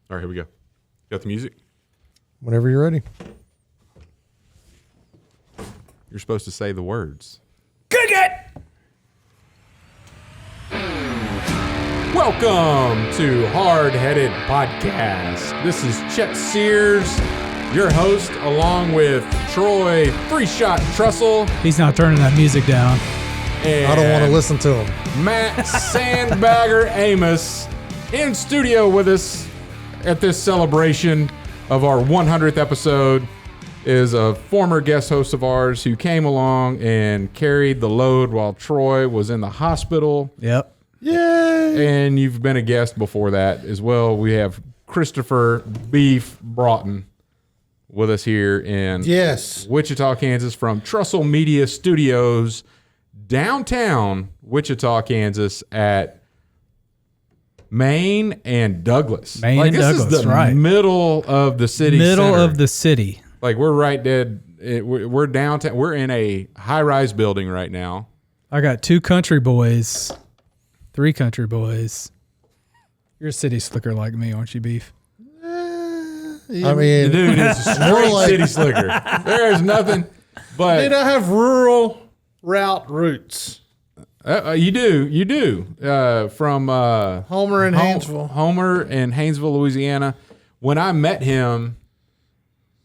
All right, here we go. Got the music? Whenever you're ready. You're supposed to say the words. Kick it! Welcome to Hardheaded Podcast. This is Chet Sears, your host, along with Troy Three-Shot Trussell. He's not turning that music down. And I don't want to listen to him. Matt Sandbagger Amos in studio with us at this celebration of our 100th episode is a former guest host of ours who came along and carried the load while Troy was in the hospital. Yep. Yay! And you've been a guest before that as well. We have Christopher Beef Broughton with us here in Wichita, Kansas, from Trussell Media Studios, downtown Wichita, Kansas, at Main and Douglas. Main and Douglas, this is the right. middle of the city Middle center. of the city. Like, we're right dead. We're downtown. We're in a high-rise building right now. I got 2 country boys, 3 country boys. You're a city slicker like me, aren't you, Beef? I mean, Dude, it's a straight city slicker. There's nothing but... Dude, I have rural route roots. You do. From Homer and Haynesville. Homer in Haynesville, Louisiana. When I met him,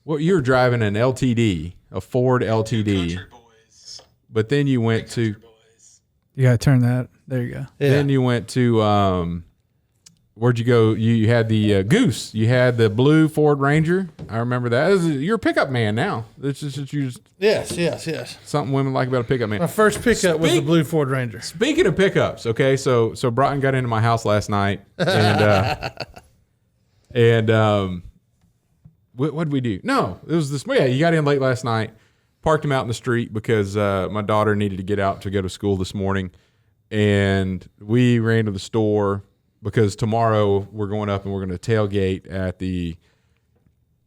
you were driving an LTD, a Ford LTD. But then you went to... You got to turn that. There you go. Yeah. Then you went to... where'd you go? You had the Goose. You had the blue Ford Ranger. I remember that. You're a pickup man now. It's just Yes. something women like about a pickup man. My first pickup was the blue Ford Ranger. Speaking of pickups, okay, so Broughton got into my house last night, and what did we do? No, it was this. Yeah, you got in late last night. Parked him out in the street because my daughter needed to get out to go to school this morning, and we ran to the store because tomorrow we're going up and we're going to tailgate at the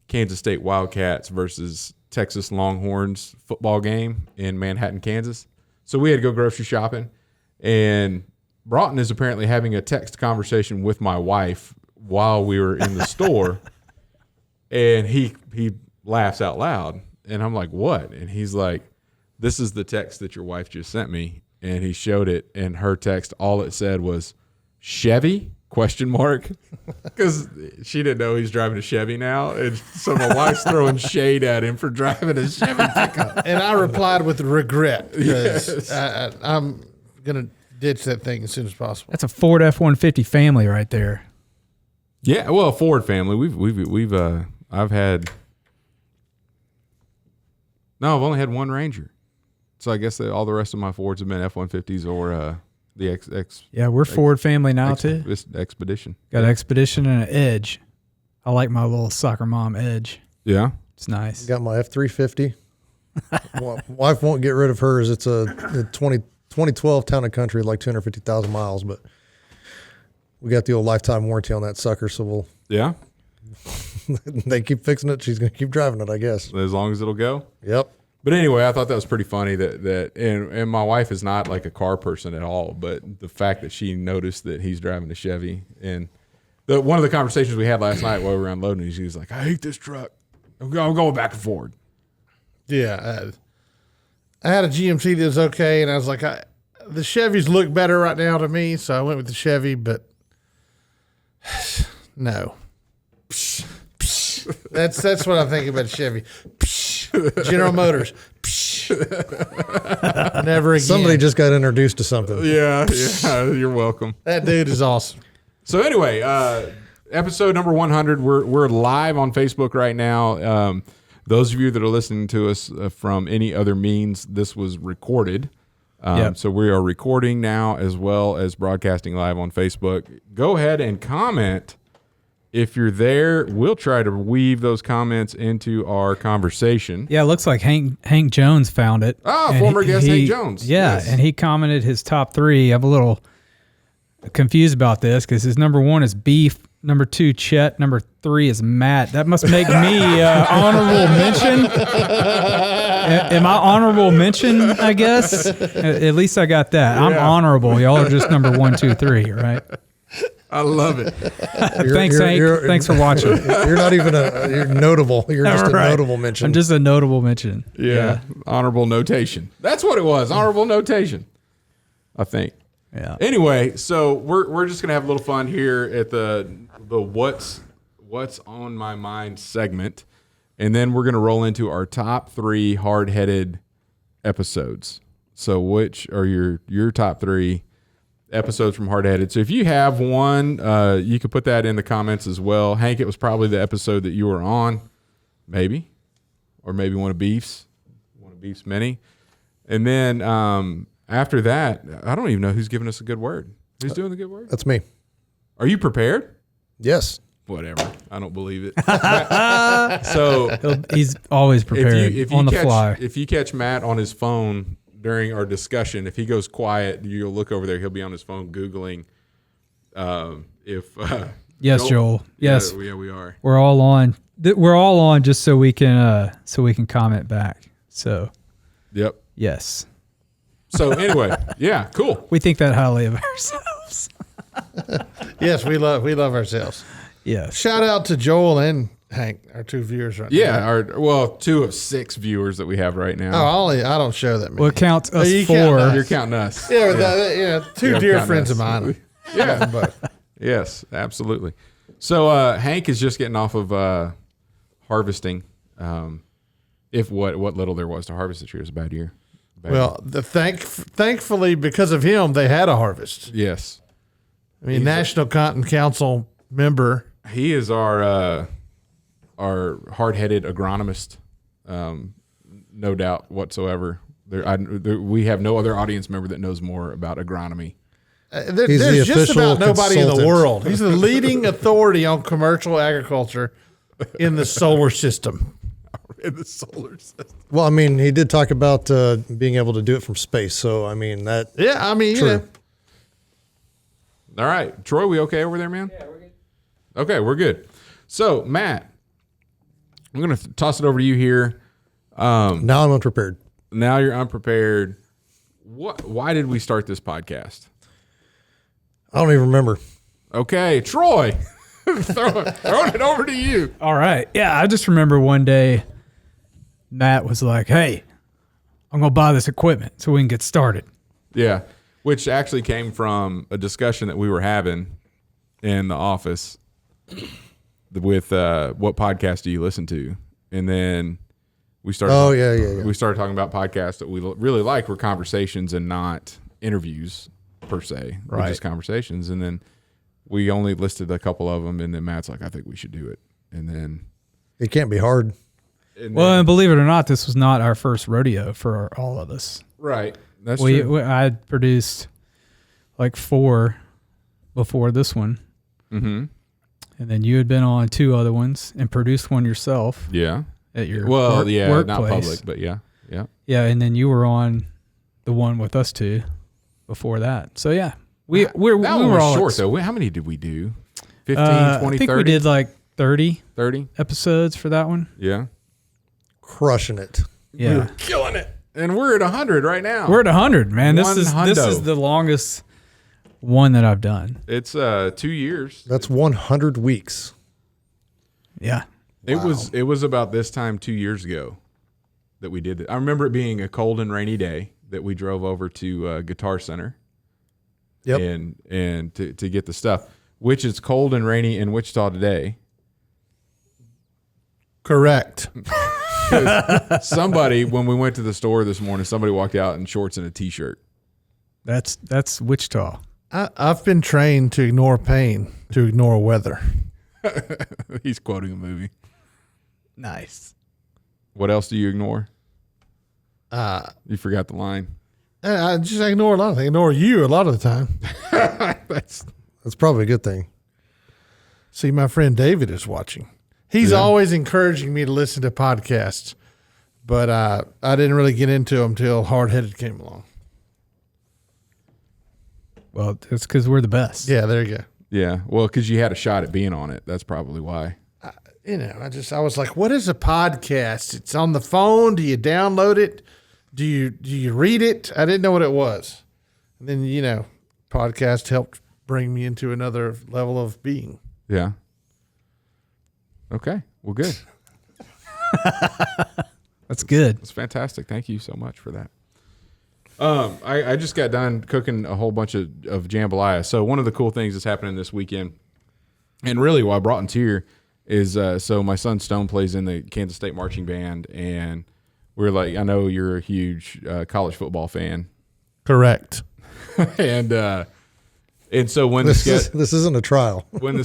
Kansas State Wildcats versus Texas Longhorns football game in Manhattan, Kansas. So we had to go grocery shopping, and Broughton is apparently having a text conversation with my wife while we were in the store, and he laughs out loud, and I'm like, what? And he's like, this is the text that your wife just sent me, and he showed it, and her text, all it said was, Chevy? ? Because she didn't know he's driving a Chevy now, and so my wife's throwing shade at him for driving a Chevy pickup. And I replied with regret because Yes. I'm going to ditch that thing as soon as possible. That's a Ford F-150 family right there. Yeah, well, a Ford family. I've only had one Ranger, so I guess all the rest of my Fords have been F-150s or the X. Yeah, we're Ford family now, too. Expedition. Got an Expedition and an Edge. I like my little soccer mom Edge. Yeah. It's nice. Got my F-350. Wife won't get rid of hers. It's a 2012 Town and Country, like 250,000 miles, but we got the old lifetime warranty on that sucker, so we'll... Yeah? They keep fixing it. She's going to keep driving it, I guess. As long as it'll go? Yep. But anyway, I thought that was pretty funny and my wife is not like a car person at all, but the fact that she noticed that he's driving a Chevy, and one of the conversations we had last night while we were unloading, she was like, I hate this truck. I'm going back to Ford. Yeah. I had a GMC that was okay, and I was like, the Chevys look better right now to me, so I went with the Chevy, but no. That's what I think about Chevy. General Motors. Never again. Somebody just got introduced to something. Yeah, you're welcome. That dude is awesome. So anyway, episode number 100. We're live on Facebook right now. Those of you that are listening to us from any other means, this was recorded. Yep. So we are recording now as well as broadcasting live on Facebook. Go ahead and comment. If you're there, we'll try to weave those comments into our conversation. Yeah, it looks like Hank Jones found it. Ah, former guest Hank Jones. Yeah, Yes. and he commented his top 3. I'm a little confused about this because his number 1 is Beef, number 2 Chet, number 3 is Matt. That must make me honorable mention. Am I honorable mention, I guess? At least I got that. I'm honorable. Y'all are just number 1, 2, 3, right? I love it. Thanks, Hank. Thanks for watching. You're not even you're notable. You're just Right. a notable mention. I'm just a notable mention. Yeah. Honorable notation. That's what it was. Honorable notation, I think. Yeah. Anyway, so we're just gonna have a little fun here at the what's on my mind segment, and then we're gonna roll into our top 3 hard-headed episodes. So which are your top 3 episodes from Hardheaded? So if you have one, you could put that in the comments as well. Hank, it was probably the episode that you were on, maybe, or maybe one of Beef's many, and then after that, I don't even know who's giving us a good word. Who's doing the good word? That's me. Are you prepared? Yes. Whatever. I don't believe it. So He's always prepared on the fly. If you catch Matt on his phone during our discussion, if he goes quiet, you'll look over there. He'll be on his phone Googling if. Yes, Joel. Yes. Yeah, we are. We're all on. We're all on just so we can comment back. So. Yep. Yes. So anyway, yeah, cool. We think that highly of ourselves. Yes, we love ourselves. Yes. Shout out to Joel and Hank, our 2 viewers right now. Yeah, 2 of 6 viewers that we have right now. Oh, I don't show that many. Well, it counts us you 4. count us. You're counting us. Yeah, 2 Yeah, dear count friends us. of mine. Yeah. Both. Yes, absolutely. So Hank is just getting off of harvesting. If what little there was to harvest this year is a bad year. Well, thankfully, because of him, they had a harvest. Yes, I mean, National Cotton Council member. he is our hard-headed agronomist, no doubt whatsoever. We have no other audience member that knows more about agronomy. He's There's the just official about nobody in the consultant. world. He's the leading authority on commercial agriculture in the solar system. In the solar system. Well, I mean, he did talk about being able to do it from space. So, I mean, that. Yeah, I mean, True. you know, All right, Troy, we okay over there, man? Yeah, we're good. Okay, we're good. So, Matt, I'm going to toss it over to you here. Now I'm unprepared. Now you're unprepared. Why did we start this podcast? I don't even remember. Okay, Troy, throwing it over to you. All right. Yeah, I just remember one day Matt was like, "Hey, I'm going to buy this equipment so we can get started." Yeah, which actually came from a discussion that we were having in the office with what podcast do you listen to? And then we started. Oh, yeah. We started talking about podcasts that we really like were conversations and not interviews per se, Right. just conversations. And then we only listed a couple of them, and then Matt's like, "I think we should do it." And then, It can't be hard. Well, and believe it or not, this was not our first rodeo for all of us. right, that's true. I had produced like 4 before this one. Mm-hmm. And then you had been on 2 other ones and produced one yourself Yeah. at your Well, yeah, workplace. not public, but yeah. Yeah, and then you were on the one with us 2 before that. So yeah, we That were one was all short though. How many did we do? 15, 20, I think 30? we did like 30 30. episodes for that one. Yeah. Crushing it. Yeah, Killing it. And we're at 100 right now. we're at 100, man. This is hundo. the longest one that I've done. It's 2 years. That's 100 weeks. Yeah, It was about this time 2 years ago that we did it. I remember it being a cold and rainy day that we drove over to Guitar Center. Yep. And to get the stuff, which is cold and rainy in Wichita today. correct. Somebody, when we went to the store this morning, somebody walked out in shorts and a t-shirt. that's Wichita. I've been trained to ignore pain, to ignore weather. He's quoting a movie. Nice. What else do you ignore? Uh, You forgot the line. I just ignore a lot of things. I ignore you a lot of the time. That's probably a good thing. See, my friend David is watching. He's always encouraging me to listen to podcasts, but I didn't really get into them until Hardheaded came along. Well, it's because we're the best. Yeah, there you go. yeah. Well, because you had a shot at being on it. That's probably why. I was like, what is a podcast? It's on the phone. Do you download it? Do you read it? I didn't know what it was. And then, podcast helped bring me into another level of being. Yeah. Okay. Well, good. That's good. That's fantastic. Thank you so much for that. I just got done cooking a whole bunch of jambalaya. So one of the cool things that's happening this weekend, and really why Broughton's here, is so my son Stone plays in the Kansas State marching band, and we're like, I know you're a huge college football fan. Correct. and so when This isn't a trial. when the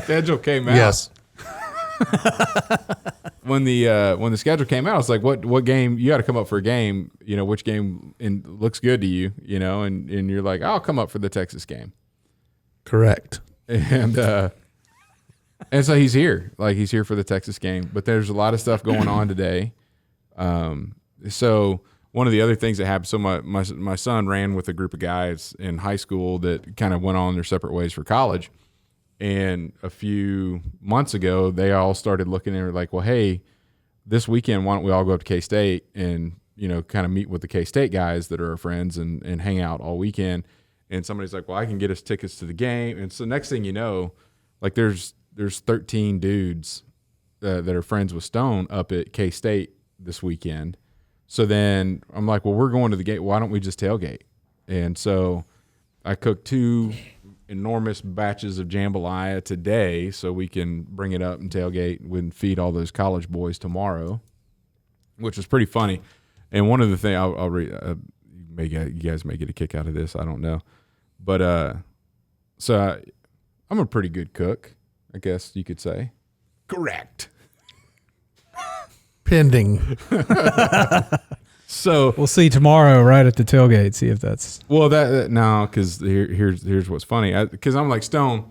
schedule came out, Yes. when the schedule came out, I was like, what game you got to come up for a game? You know, which game looks good to you? You know, and you're like, I'll come up for the Texas game. Correct. And so he's here, like he's here for the Texas game. But there's a lot of stuff going on today. So one of the other things that happened, so my son ran with a group of guys in high school that kind of went on their separate ways for college. And a few months ago, they all started looking and were like, well, hey, this weekend, why don't we all go up to K-State and, you know, kind of meet with the K-State guys that are our friends and hang out all weekend. And somebody's like, well, I can get us tickets to the game. And so next thing you know, like there's 13 dudes that are friends with Stone up at K-State this weekend. So then I'm like, well, we're going to the game. Why don't we just tailgate? And so I cooked 2 enormous batches of jambalaya today so we can bring it up and tailgate and feed all those college boys tomorrow, which is pretty funny. And one of the things I'll read, you guys may get a kick out of this, I don't know. But I'm a pretty good cook, I guess you could say. Correct. Pending. So We'll see tomorrow right at the tailgate, see if that's... Well, no, because here's what's funny. Because I'm like, Stone,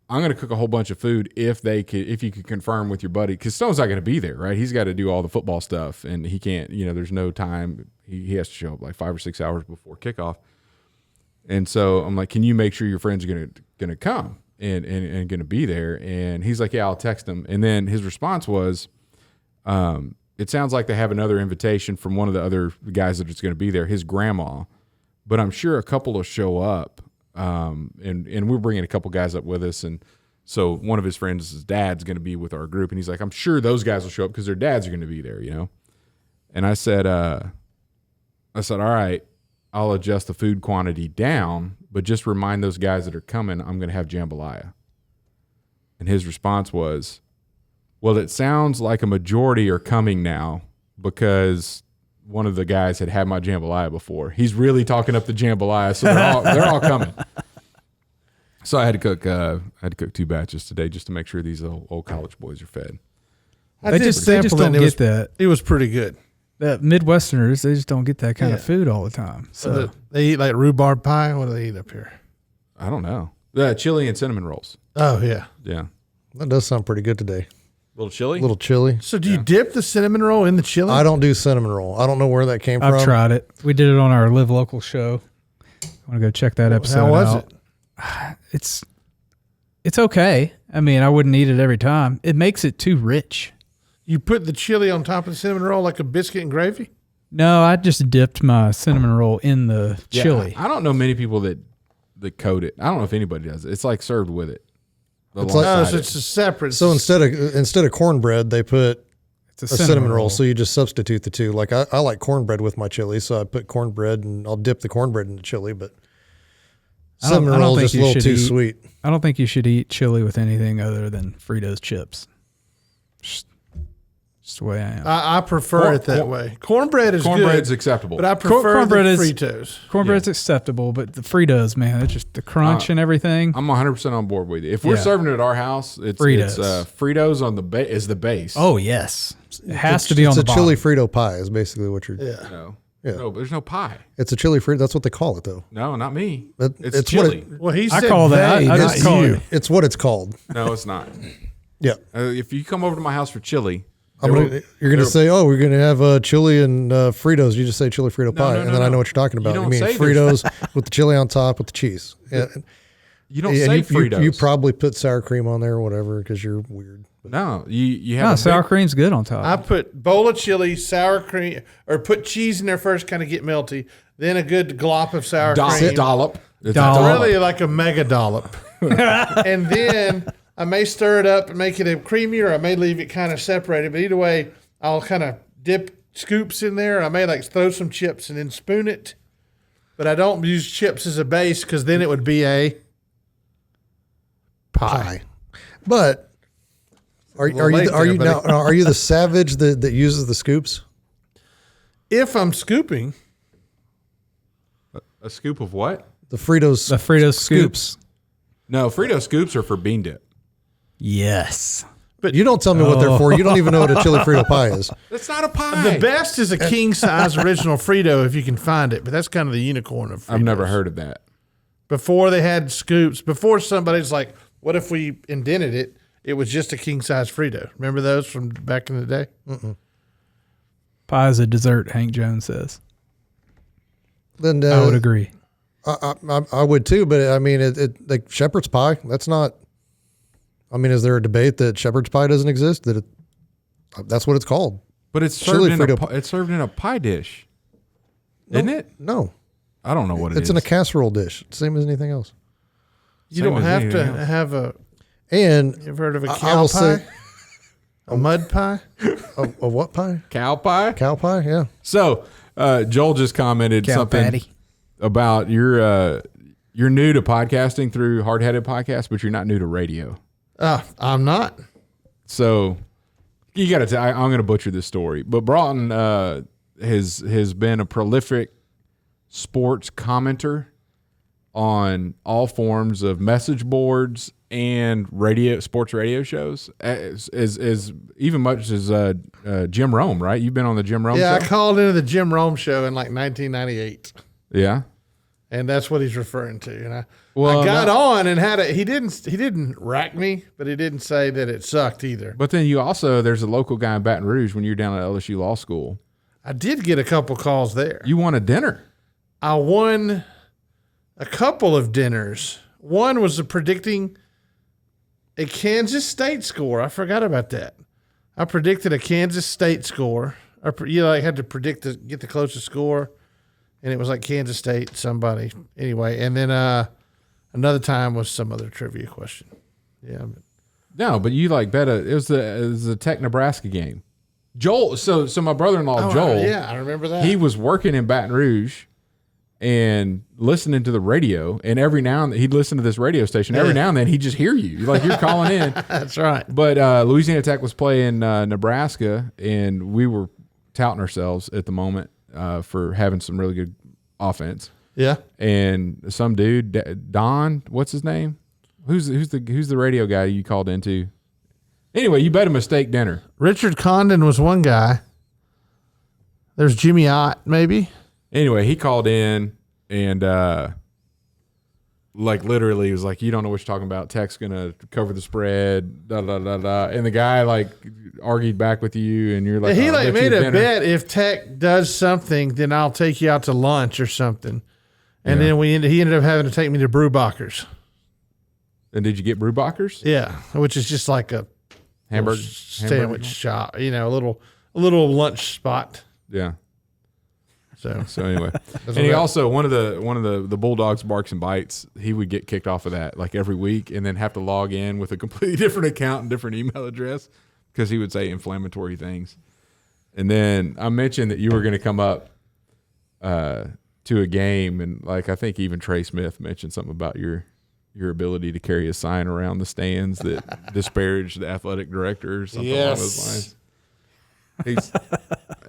I'm going to cook a whole bunch of food if you could confirm with your buddy. Because Stone's not going to be there, right? He's got to do all the football stuff, and he can't, you know, there's no time. He has to show up like 5 or 6 hours before kickoff. And so I'm like, can you make sure your friends are going to come and going to be there? And he's like, yeah, I'll text them. And then his response was, it sounds like they have another invitation from one of the other guys that is going to be there, his grandma, but I'm sure a couple will show up. And we're bringing a couple guys up with us. And so one of his friends, his dad's going to be with our group. And he's like, I'm sure those guys will show up because their dads are going to be there, you know? And I said, all right, I'll adjust the food quantity down, but just remind those guys that are coming, I'm going to have jambalaya. And his response was, well, it sounds like a majority are coming now because one of the guys had my jambalaya before. He's really talking up the jambalaya, so they're all coming. So I had to cook 2 batches today just to make sure these old college boys are fed. They just don't get that. It was pretty good. That Midwesterners, they just don't get that kind of food all the time. So they eat like rhubarb pie. What do they eat up here? I don't know. Chili and cinnamon rolls. Oh yeah, yeah. That does sound pretty good today. Little chili? Little chili. So do you dip the cinnamon roll in the chili? I don't do cinnamon roll. I don't know where that came from. I've tried it. We did it on our Live Local show. I want to go check that episode How was out. It's okay. I mean, I wouldn't eat it every time. It makes it too rich. You put the chili on top of the cinnamon roll like a biscuit and gravy? No, I just dipped my cinnamon roll in the chili. I don't know many people that coat it. I don't know if anybody does it. It's like served with it. So it's a separate. So instead of cornbread, they put It's a cinnamon roll. So you just substitute the two. Like I like cornbread with my chili, so I put cornbread and I'll dip the cornbred in the chili. But cinnamon roll is just a little too sweet. I don't think you should eat chili with anything other than Fritos chips. Just the way I am. I prefer it that way. Cornbread's good, acceptable, but I prefer cornbread the is Fritos. Cornbread's acceptable, but the Fritos, man, it's just the crunch and everything. I'm 100% on board with you. If we're serving it at our house, it's Fritos on the is the base. Oh yes, it has to be on the bottom. It's a chili Frito pie is basically what you're. Yeah. No, there's no pie. It's a chili Frito. That's what they call it, though. No, not me. It's chili. Well, he I said call that. they, I not just call you. it. It's what it's called. No, it's not. Yeah. If you come over to my house for chili, You're going to say, oh, we're going to have chili and Fritos. You just say chili Frito pie, and then I know what you're talking about. You mean Fritos with the chili on top with the cheese. Yeah. You don't say Fritos. You probably put sour cream on there or whatever because you're weird. No, you have sour cream's good on top. I put bowl of chili, sour cream, or put cheese in there first, kind of get melty. Then a good glop of sour cream. Dollop. It's Dollop. Really like a mega dollop. And then I may stir it up and make it a creamy, or I may leave it kind of separated. But either way, I'll kind of dip scoops in there. I may like throw some chips and then spoon it. But I don't use chips as a base because then it would be a pie. But are you the savage that uses the scoops? If I'm scooping, a scoop of what? The Fritos Scoops. No, Frito scoops are for bean dip. Yes. But you don't tell me what they're for. You don't even know what a chili Frito pie is. That's not a pie. the best is a king size original Frito if you can find it. But that's kind of the unicorn of Fritos. I've never heard of that. Before they had scoops, before somebody's like, what if we indented it? It was just a king size Frito. Remember those from back in the day? Pie is a dessert, Hank Jones says. Then I would agree. I would too, but I mean, it like shepherd's pie. That's not. I mean, is there a debate that shepherd's pie doesn't exist? That's what it's called. But it's Chili served, Frito. it's served in a pie dish. Isn't it? No, I don't know what it is. it's in a casserole dish, same as anything else. You Same don't as have anything to else. have a. And You ever heard of a I cow will pie? say- A mud pie? a what pie? Cow pie? Cow pie? Yeah. So, Joel just commented Cow something patty. about you're new to podcasting through Hardheaded Podcast, but you're not new to radio. I'm not. So you got to. I'm going to butcher this story, but Broughton has been a prolific sports commenter on all forms of message boards and sports radio shows, as even much as Jim Rome. Right? You've been on the Jim Rome Yeah, show. I called into the Jim Rome show in like 1998. Yeah. And that's what he's referring to. And I Well, got on and had he didn't rack me, but he didn't say that it sucked either. But then there's a local guy in Baton Rouge when you're down at LSU Law School. I did get a couple calls there. You won a dinner. I won a couple of dinners. One was predicting a Kansas State score. I forgot about that. I predicted a Kansas State score. I had to get the closest score, and it was like Kansas State somebody. Anyway, and then another time was some other trivia question. Yeah. No, but you bet it was the Tech Nebraska game. Joel, so my brother-in-law Joel, Yeah, I remember that. he was working in Baton Rouge and listening to the radio, and every now and then he'd listen to this radio station. Every now and then he'd just hear you, you're calling in. That's right. But Louisiana Tech was playing Nebraska, and we were touting ourselves at the moment for having some really good offense. Yeah. And some dude, Don, what's his name? Who's the radio guy you called into? Anyway, you bet him a steak dinner. Richard Condon was one guy. There's Jimmy Ott, maybe. Anyway, he called in and literally he was like, "You don't know what you're talking about. Tech's gonna cover the spread." Da da da da. And the guy argued back with you, and you're like, He "Oh, I'll bet made you a dinner." bet if Tech does something, then I'll take you out to lunch or something. And then he ended up having to take me to Brewbacher's. And did you get Brewbacher's? Yeah, which is just like a Hamburger sandwich shop, a little lunch spot. Yeah. So So and he also one of the Bulldogs barks and bites. He would get kicked off of that every week, and then have to log in with a completely different account and different email address because he would say inflammatory things. And then I mentioned that you were going to come up to a game, and I think even Trey Smith mentioned something about your ability to carry a sign around the stands that disparaged the athletic director or something along those lines.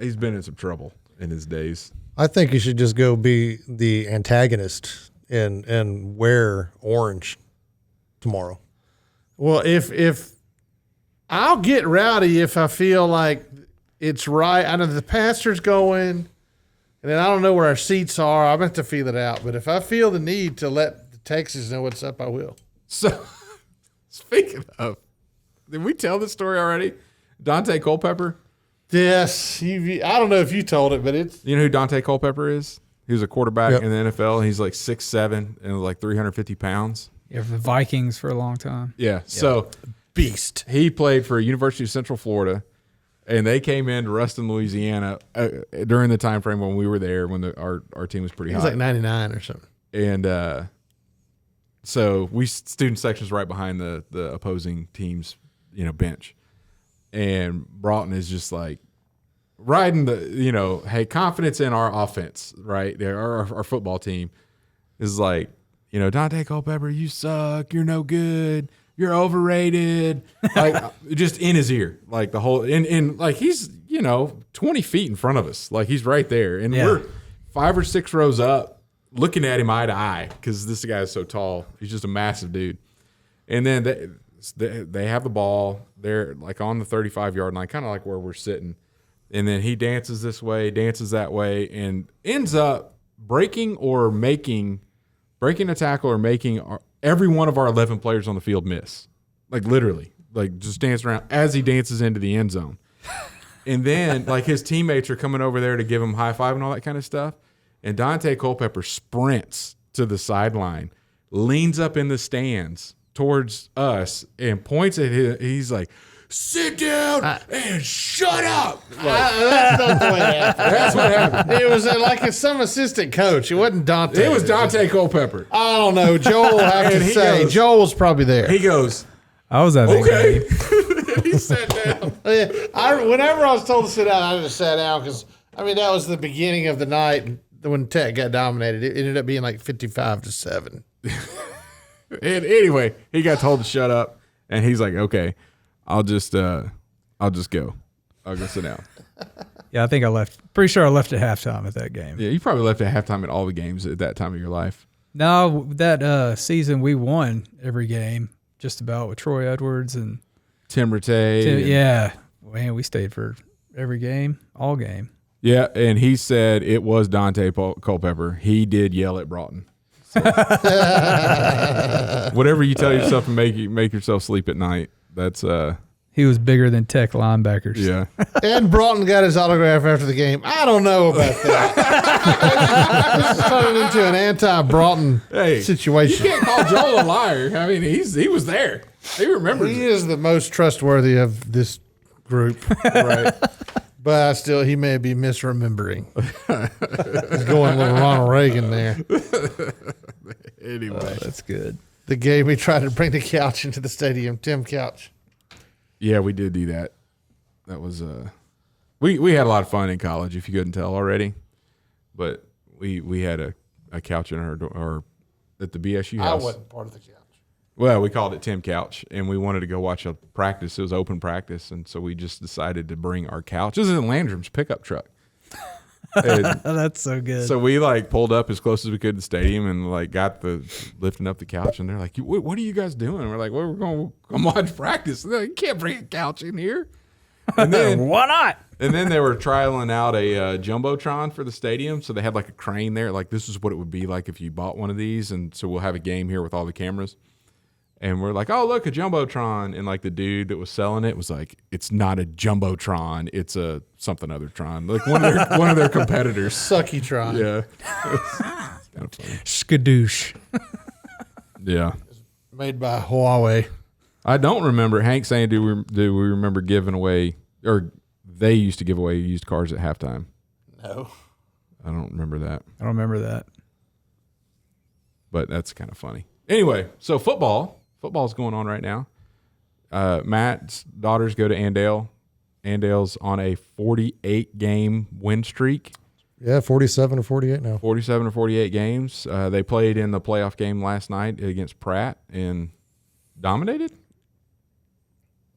He's been in some trouble in his days. I think you should just go be the antagonist and wear orange tomorrow. well, if I'll get rowdy if I feel like it's right. I know the pastor's going, and then I don't know where our seats are. I'm going to have to feel it out. But if I feel the need to let the Texans know what's up, I will. So, speaking of, did we tell this story already? Dante Culpepper. Yes, I don't know if you told it, but it's You know who Dante Culpepper is? He was a quarterback Yep. in the NFL. He's 6'7" and 350 pounds. Yeah, for the Vikings for a long time. Yeah. So beast. he played for University of Central Florida, and they came into Ruston, Louisiana during the time frame when we were there, when our team was pretty He was hot. like 99 or something. And So student section's right behind the opposing team's, bench. And Broughton is just like riding the, hey, confidence in our offense, right? Our football team is like, Dante Culpepper, you suck. You're no good. You're overrated. Like just in his ear, like the whole, and like he's, 20 feet in front of us. Like he's right there. And we're 5 or 6 rows up looking at him eye to eye because this guy is so tall. He's just a massive dude. And then they have the ball. They're like on the 35-yard line, kind of like where we're sitting. And then he dances this way, dances that way, and ends up breaking a tackle or making every one of our 11 players on the field miss. Like literally, like just dance around as he dances into the end zone. And then like his teammates are coming over there to give him high five and all that kind of stuff. And Dante Culpepper sprints to the sideline, leans up in the stands towards us and points at him. He's like, sit down and shut up. That's not the way it happened. That's what happened. It was like some assistant coach. It wasn't Dante. It was Dante Culpepper. I don't know. Joel, I have to And he say, goes- Joel was probably there. He goes, I was at that okay. game. He sat down. Whenever I was told to sit down, I just sat down because, that was the beginning of the night when Tech got dominated. It ended up being like 55-7. And anyway, he got told to shut up, and he's like, okay, I'll just go. I'll go sit down. Yeah, I think I left. Pretty sure I left at halftime at that game. Yeah, you probably left at halftime at all the games at that time of your life. No, that season we won every game, just about with Troy Edwards and Tim Rattay. yeah. Man, we stayed for every game, all game. Yeah, and he said it was Dante Culpepper. He did yell at Broughton. So. Whatever you tell yourself and make yourself sleep at night. That's He was bigger than Tech linebackers. yeah. And Broughton got his autograph after the game. I don't know about that. This is turning into an anti-Broughton situation. You can't call Joel a liar. I mean, he was there. He remembers He it. is the most trustworthy of this group, right? But he may be misremembering. He's going a little Ronald Reagan there. Anyway. That's good. The game he tried to bring the couch into the stadium, Tim Couch. Yeah, we did do that. That was we had a lot of fun in college, if you couldn't tell already. But we had a couch in our at the BSU I house. wasn't part of the couch. Well, we called it Tim Couch, and we wanted to go watch a practice. It was open practice, and so we just decided to bring our couch. This is in Landrum's pickup truck. And That's so good. so we pulled up as close as we could to the stadium and got lifting up the couch, and they're like, "What are you guys doing?" We're like, "Well, we're going to come watch practice." And they're like, "You can't bring a couch in here." And then Why not? And then they were trialing out a Jumbotron for the stadium. So they had a crane there. This is what it would be like if you bought one of these. And so we'll have a game here with all the cameras. And we're like, oh, look, a Jumbotron. And the dude that was selling it was like, it's not a Jumbotron. It's a something other Tron. One of their competitors. Sucky-tron. Yeah. It's kind of funny. Skadoosh. Yeah. Made by Huawei. I don't remember Hank saying, do we remember giving away, or they used to give away used cars at halftime? No. I don't remember that. I don't remember that. But that's kind of funny. Anyway, so football's going on right now. Matt's daughters go to Andale. Andale's on a 48-game win streak. Yeah, 47 or 48 now. 47 or 48 games. They played in the playoff game last night against Pratt and dominated.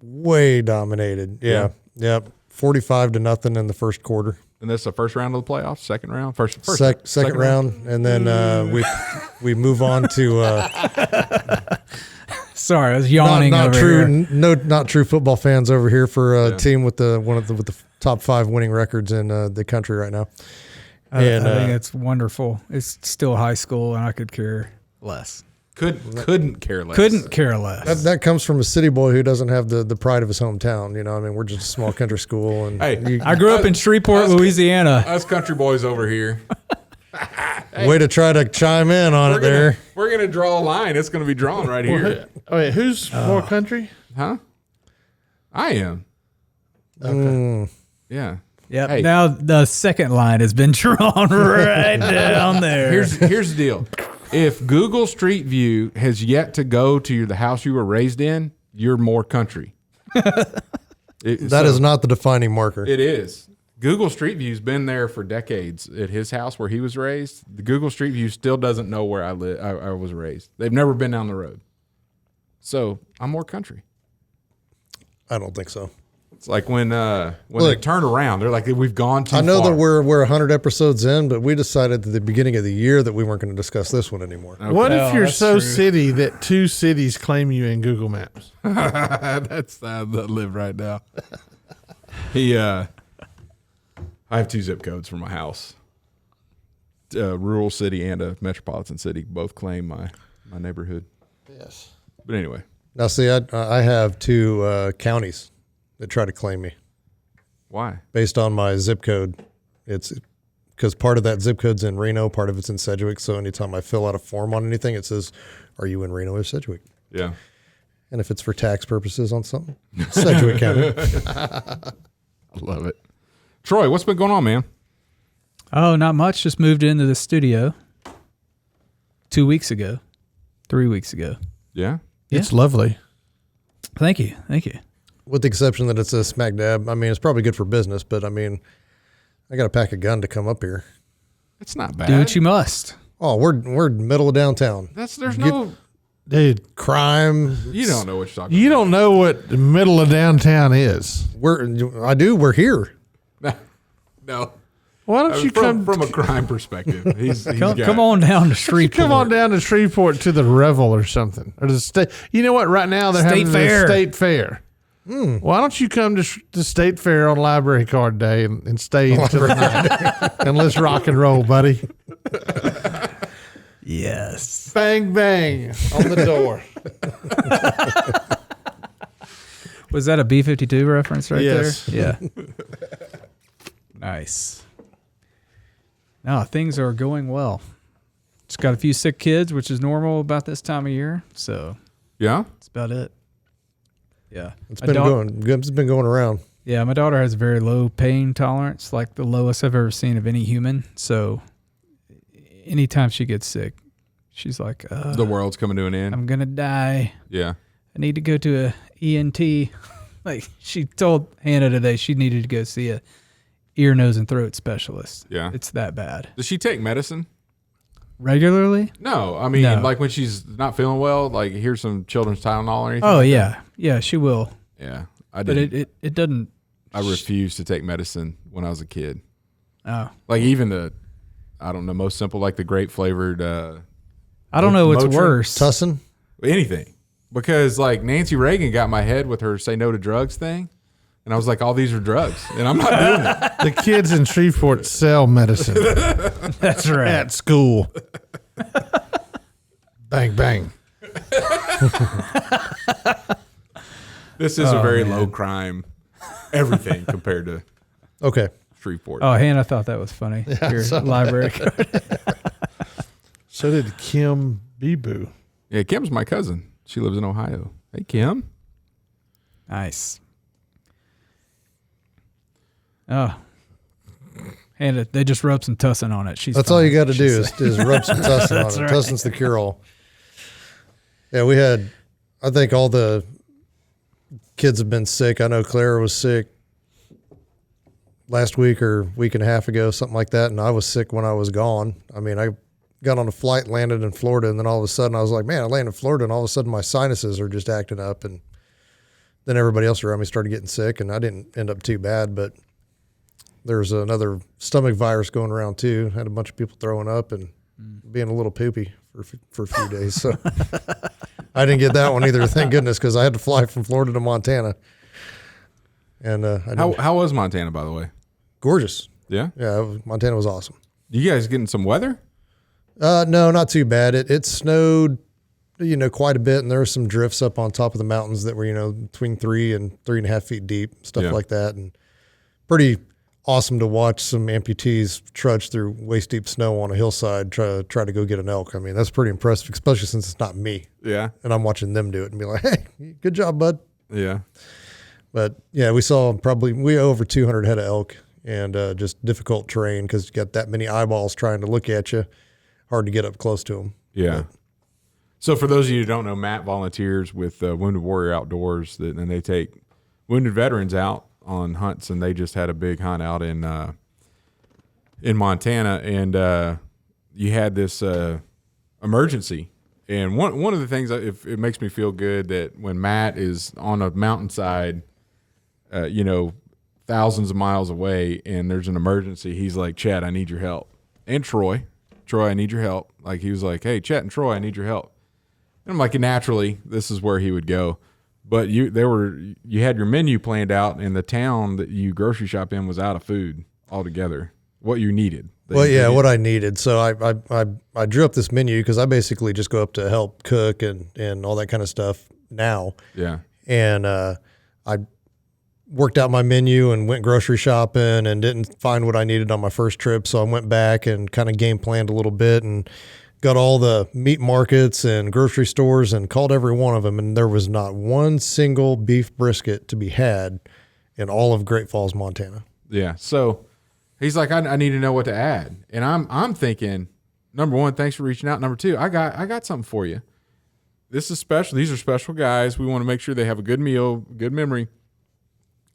Way dominated. Yeah. Yep. 45-0 in the first quarter. And that's the first round of the playoffs, second round? Second round. And then we move on to Sorry, I was yawning not over true here. not true football fans over here for a team with with the top 5 winning records in the country right now. I think it's wonderful. It's still high school, and I could care less. Couldn't care less. Couldn't care less. That comes from a city boy who doesn't have the pride of his hometown. You know, I mean, we're just a small country school. And Hey, I grew up in Shreveport, Louisiana. Us country boys over here. way to try to chime in on it there. We're gonna draw a line. It's gonna be drawn right here. Oh, wait, who's more country? Huh? I am. Mm. Yeah. Yep. Hey. Now the second line has been drawn right down there. Here's the deal. if Google Street View has yet to go to the house you were raised in, you're more country. That is not the defining marker. It is. Google Street View's been there for decades at his house where he was raised. The Google Street View still doesn't know where I was raised. They've never been down the road. So I'm more country. I don't think so. It's like when they Look, turn around, they're like, we've gone too far. I know that we're 100 episodes in, but we decided at the beginning of the year that we weren't going to discuss this one anymore. Okay. What if you're that's so true. city that 2 cities claim you in Google Maps? That's I live right now. I have 2 zip codes for my house. Rural city and a metropolitan city both claim my neighborhood. Yes. But anyway. Now, see, I have 2 counties that try to claim me Why? based on my zip code. It's because part of that zip code's in Reno, part of it's in Sedgwick. So anytime I fill out a form on anything, it says, "Are you in Reno or Sedgwick?" Yeah. And if it's for tax purposes on something, Sedgwick County. I love it. Troy, what's been going on, man? Oh, not much. Just moved into the studio 2 weeks ago, 3 weeks ago. Yeah. Yeah. It's lovely. Thank you. Thank you. With the exception that it's a smack dab. I mean, it's probably good for business, but I mean, I got to pack a gun to come up here. It's not bad. Do what you must. Oh, we're middle of downtown. There's no Dude, Crime. you don't know what you're talking you don't know what the middle of downtown is. We're here. about. No. Why don't you come from a crime perspective? He's got Come on down to Shreveport. Come on down to Shreveport to the Revel or something, or the state. You know what? Right now they're State having Fair. the State Fair. Why don't you come to the State Fair on Library Card Day and stay until the night and let's rock and roll, buddy. Yes. Bang bang on the door. Was that a B-52 reference right Yes. there? Yeah. Nice. No, things are going well. Just got a few sick kids, which is normal about this time of year. So Yeah. that's about it. Yeah. It's My been going around. Yeah, my daughter has very low pain tolerance, like the lowest I've ever seen of any human. So anytime she gets sick, she's like, The world's coming to an end. I'm going to die. Yeah. I need to go to a ENT. Like she told Hannah today she needed to go see a ear, nose, and throat specialist. Yeah. It's that bad. Does she take medicine? Regularly? No. I mean, No. like when she's not feeling well, like here's some children's Tylenol or anything. Oh, like yeah. Yeah, she will. that? Yeah. I But did. it doesn't. I refused to take medicine when I was a kid. Oh. Like even I don't know, most simple, like the grape flavored, I don't know what's Motrin? worse. Tussin. anything. Because like Nancy Reagan got my head with her say no to drugs thing. And I was like, all these are drugs. And I'm not doing it. The kids in Shreveport sell medicine That's right. at school. Bang bang. This is a very low crime, everything compared to Okay. Shreveport. Oh, Hannah thought that was funny. Your library card. So did Kim Beeboo. Yeah, Kim's my cousin. She lives in Ohio. Hey, Kim. Nice. Oh. Hannah, they just rubbed some tussin on it. That's all you got to do is rub some tussin on it. right. Tussin's the cure-all. Yeah, we had, I think all the kids have been sick. I know Clara was sick last week or week and a half ago, something like that. And I was sick when I was gone. I mean, I got on a flight, landed in Florida, and then all of a sudden I was like, man, I landed in Florida, and all of a sudden my sinuses are just acting up. And then everybody else around me started getting sick, and I didn't end up too bad, but there's another stomach virus going around too. Had a bunch of people throwing up and being a little poopy for a few days. So I didn't get that one either. Thank goodness, because I had to fly from Florida to Montana. And How was Montana, by the way? gorgeous. Yeah? Yeah, Montana was awesome. You guys getting some weather? No, not too bad. It snowed, quite a bit, and there were some drifts up on top of the mountains that were, between 3 and 3.5 feet deep, stuff Yeah. like that. And pretty awesome to watch some amputees trudge through waist deep snow on a hillside, try to go get an elk. I mean, that's pretty impressive, especially since it's not me Yeah. and I'm watching them do it and be like, hey, good job, bud. Yeah. But yeah, we saw we over 200 head of elk, and just difficult terrain because you got that many eyeballs trying to look at you. Hard to get up close to them. Yeah. So for those of you who don't know, Matt volunteers with Wounded Warrior Outdoors, and they take wounded veterans out on hunts, and they just had a big hunt out in Montana, and you had this emergency. And one of the things, it makes me feel good that when Matt is on a mountainside, thousands of miles away, and there's an emergency, he's like, Chet, I need your help. And Troy, I need your help. Like, he was like, hey, Chet and Troy, I need your help. And I'm like, naturally, this is where he would go. But you had your menu planned out, and the town that you grocery shop in was out of food altogether. What you needed. What I needed. So I drew up this menu because I basically just go up to help cook and all that kind of stuff now. Yeah. And I worked out my menu and went grocery shopping and didn't find what I needed on my first trip. So I went back and kind of game planned a little bit and got all the meat markets and grocery stores and called every one of them. And there was not one single beef brisket to be had in all of Great Falls, Montana. Yeah. So he's like, I need to know what to add. And I'm thinking, number one, thanks for reaching out. Number two, I got something for you. This is special. These are special guys. We want to make sure they have a good meal, good memory.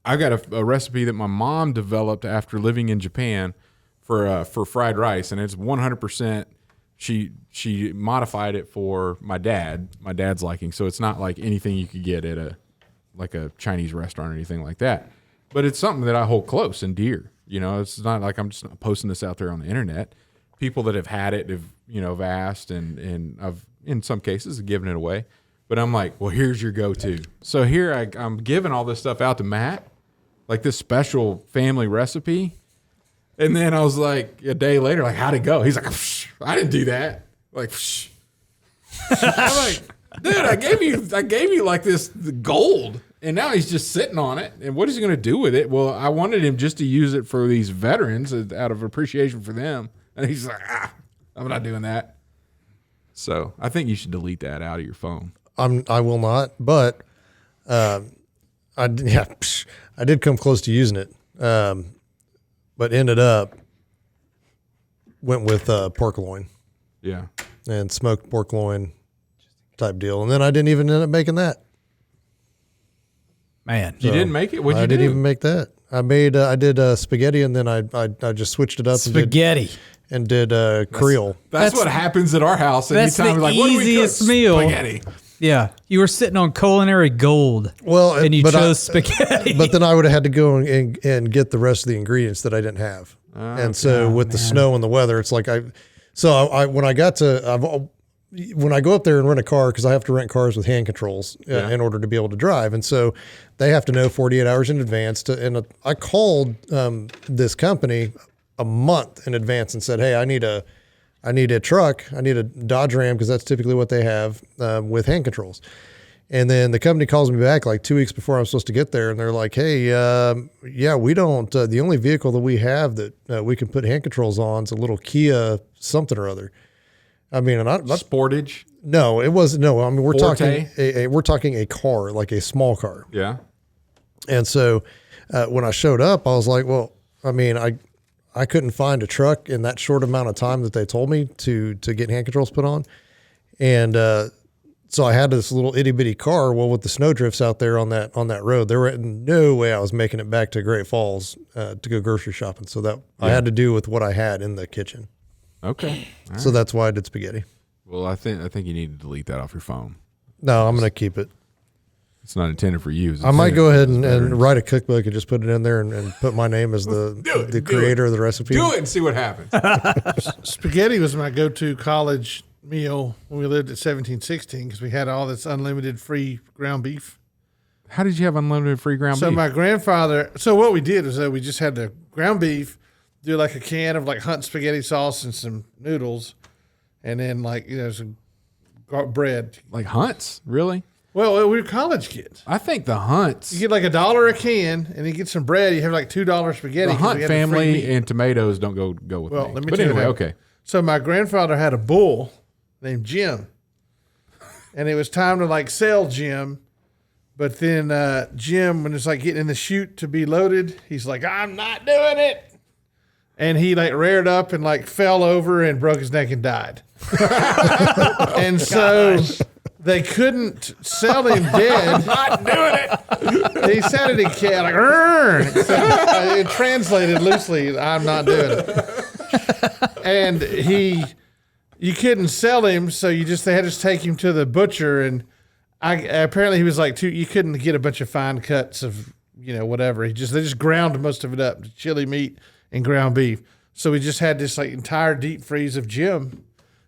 I got a recipe that my mom developed after living in Japan for fried rice, and it's 100%. She modified it for my dad's liking. So it's not like anything you could get at a Chinese restaurant or anything like that. But it's something that I hold close and dear. It's not like I'm just not posting this out there on the internet. People that have had it have asked, and I've in some cases given it away. But I'm like, well, here's your go-to. So here I'm giving all this stuff out to Matt, like this special family recipe. And then I was like, a day later, like, how'd it go? He's like, I didn't do that. Like, I'm like, dude, I gave you like this gold, and now he's just sitting on it. And what is he going to do with it? Well, I wanted him just to use it for these veterans out of appreciation for them. And he's like, I'm not doing that. So I think you should delete that out of your phone. I will not, but I did come close to using it, but ended up went with pork loin. Yeah. And smoked pork loin type deal. And then I didn't even end up making that. Man. You didn't make it? What'd you do? I didn't even make that. I did spaghetti, and then I just switched it up. Spaghetti. And did Creole. That's what happens at our house. That's the easiest meal. Spaghetti. Yeah. You were sitting on culinary gold. Well, and you chose spaghetti. But then I would have had to go and get the rest of the ingredients that I didn't have. And so with the snow and the weather, it's like when I go up there and rent a car, because I have to rent cars with hand controls in order to be able to drive. And so they have to know 48 hours in advance. I called this company a month in advance and said, hey, I need a truck. I need a Dodge Ram, because that's typically what they have with hand controls. And then the company calls me back like 2 weeks before I'm supposed to get there. And they're like, hey, we don't, the only vehicle that we have that we can put hand controls on is a little Kia something or other. I mean, Sportage? No, it wasn't. No, I mean, we're Forte? talking a car, like a small car. Yeah. And so when I showed up, I was like, well, I mean, I couldn't find a truck in that short amount of time that they told me to get hand controls put on. And so I had this little itty bitty car. Well, with the snow drifts out there on that road, there were no way I was making it back to Great Falls to go grocery shopping. So I had to do with what I had in the kitchen. Okay. All So right. that's why I did spaghetti. Well, I think you need to delete that off your phone. No, I'm going to keep it. It's not intended for you. I might go ahead and write a cookbook and just put it in there and put my name as the creator of the recipe. Do it and see what happens. Spaghetti was my go-to college meal when we lived at 1716, because we had all this unlimited free ground beef. How did you have unlimited free ground So beef? my grandfather, so what we did was that we just had the ground beef, do like a can of like Hunt spaghetti sauce and some noodles, and then some bread. Like Hunt's? Really? Well, we were college kids. I think the Hunt's. You get like $1 a can, and you get some bread. You have like $2 spaghetti. The 'cause Hunt we had the free family meat. and tomatoes don't go with Well, me. let me But tell you anyway, what. okay. So my grandfather had a bull named Jim, and it was time to sell Jim. But then Jim, when it's getting in the chute to be loaded, he's like, I'm not doing it. and he like reared up and like fell over and broke his neck and died. And so they couldn't sell him dead. Not doing it. He said it again, like, "Rrrr." So, it translated loosely, I'm not doing it. And you couldn't sell him, so they had to take him to the butcher, and apparently he was like, you couldn't get a bunch of fine cuts of, whatever. They just ground most of it up, chili meat and ground beef. So we just had this like entire deep freeze of Jim.